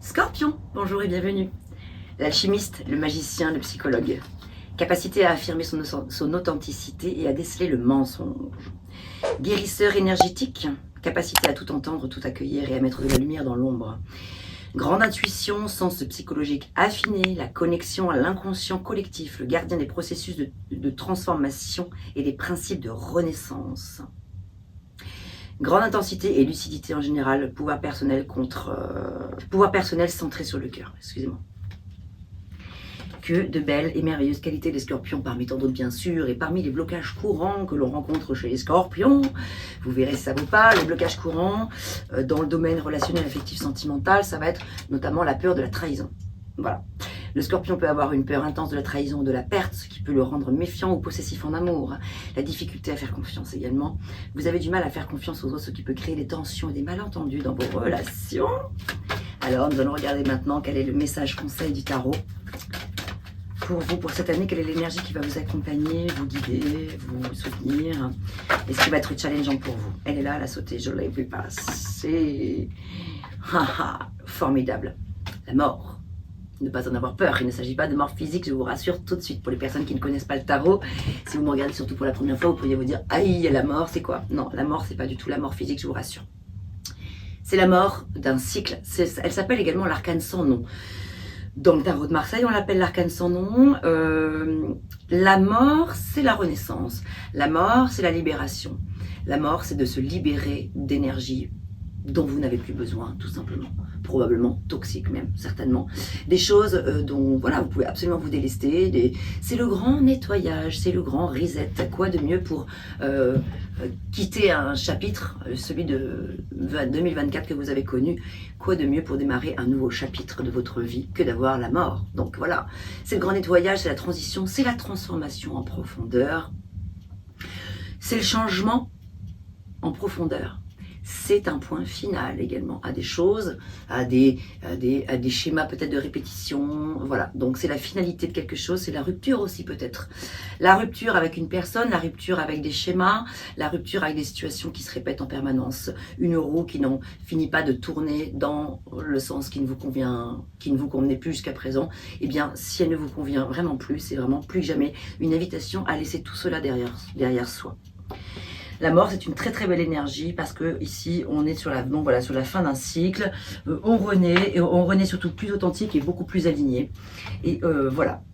Scorpion, bonjour et bienvenue. L'alchimiste, le magicien, le psychologue. Capacité à affirmer son authenticité et à déceler le mensonge. Guérisseur énergétique, capacité à tout entendre, tout accueillir et à mettre de la lumière dans l'ombre. Grande intuition, sens psychologique affiné, la connexion à l'inconscient collectif, le gardien des processus de transformation et des principes de renaissance. Grande intensité et lucidité en général, pouvoir personnel centré sur le cœur, excusez-moi. Que de belles et merveilleuses qualités des scorpions, parmi tant d'autres bien sûr, et parmi les blocages courants que l'on rencontre chez les scorpions, vous verrez si ça vaut pas, les blocages courants dans le domaine relationnel, affectif, sentimental, ça va être notamment la peur de la trahison. Voilà. Le scorpion peut avoir une peur intense de la trahison, de la perte, ce qui peut le rendre méfiant ou possessif en amour. La difficulté à faire confiance également. Vous avez du mal à faire confiance aux autres, ce qui peut créer des tensions et des malentendus dans vos relations. Alors, nous allons regarder maintenant quel est le message conseil du tarot. Pour vous, pour cette année, quelle est l'énergie qui va vous accompagner, vous guider, vous soutenir, et ce qui va être challengeant pour vous. Elle est là, elle a sauté, je l'ai vu passer. Formidable. La mort. Ne pas en avoir peur, il ne s'agit pas de mort physique, je vous rassure tout de suite. Pour les personnes qui ne connaissent pas le tarot, si vous me regardez surtout pour la première fois, vous pourriez vous dire « Aïe, la mort, c'est quoi ?» Non, la mort, c'est pas du tout la mort physique, je vous rassure. C'est la mort d'un cycle. Elle s'appelle également l'arcane sans nom. Dans le tarot de Marseille, on l'appelle l'arcane sans nom. La mort, c'est la renaissance. La mort, c'est la libération. La mort, c'est de se libérer d'énergie dont vous n'avez plus besoin, tout simplement. Probablement toxiques même, certainement. Des choses dont voilà, vous pouvez absolument vous délester. C'est le grand nettoyage, c'est le grand reset. Quoi de mieux pour quitter un chapitre, celui de 2024 que vous avez connu, quoi de mieux pour démarrer un nouveau chapitre de votre vie que d'avoir la mort. Donc voilà, c'est le grand nettoyage, c'est la transition, c'est la transformation en profondeur. C'est le changement en profondeur. C'est un point final également à des choses, à des schémas peut-être de répétition, voilà. Donc c'est la finalité de quelque chose, c'est la rupture aussi peut-être. La rupture avec une personne, la rupture avec des schémas, la rupture avec des situations qui se répètent en permanence. Une roue qui n'en finit pas de tourner dans le sens qui ne vous convenait plus jusqu'à présent. Eh bien, si elle ne vous convient vraiment plus, c'est vraiment plus que jamais une invitation à laisser tout cela derrière soi. La mort, c'est une très très belle énergie parce que ici, on est sur la fin d'un cycle. On renaît surtout plus authentique et beaucoup plus aligné. Et voilà,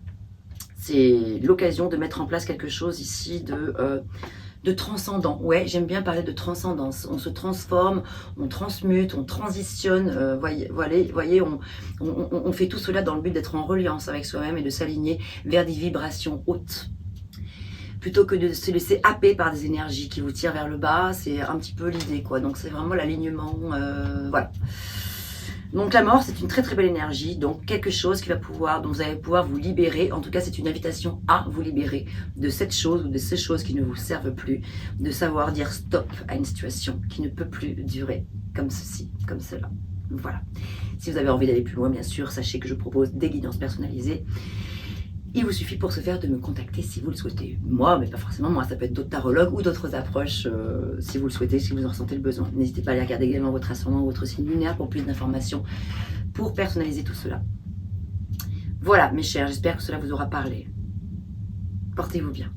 c'est l'occasion de mettre en place quelque chose ici de transcendant. Ouais, j'aime bien parler de transcendance. On se transforme, on transmute, on transitionne. Voyez, on fait tout cela dans le but d'être en reliance avec soi-même et de s'aligner vers des vibrations hautes. Plutôt que de se laisser happer par des énergies qui vous tirent vers le bas, c'est un petit peu l'idée, quoi. Donc c'est vraiment l'alignement, voilà. Donc la mort, c'est une très très belle énergie, donc quelque chose dont vous allez pouvoir vous libérer. En tout cas, c'est une invitation à vous libérer de cette chose ou de ces choses qui ne vous servent plus, de savoir dire stop à une situation qui ne peut plus durer comme ceci, comme cela. Voilà. Si vous avez envie d'aller plus loin, bien sûr, sachez que je propose des guidances personnalisées. Il vous suffit pour ce faire de me contacter si vous le souhaitez. Moi, mais pas forcément moi, ça peut être d'autres tarologues ou d'autres approches si vous le souhaitez, si vous en ressentez le besoin. N'hésitez pas à aller regarder également votre ascendant ou votre signe lunaire pour plus d'informations, pour personnaliser tout cela. Voilà mes chers, j'espère que cela vous aura parlé. Portez-vous bien.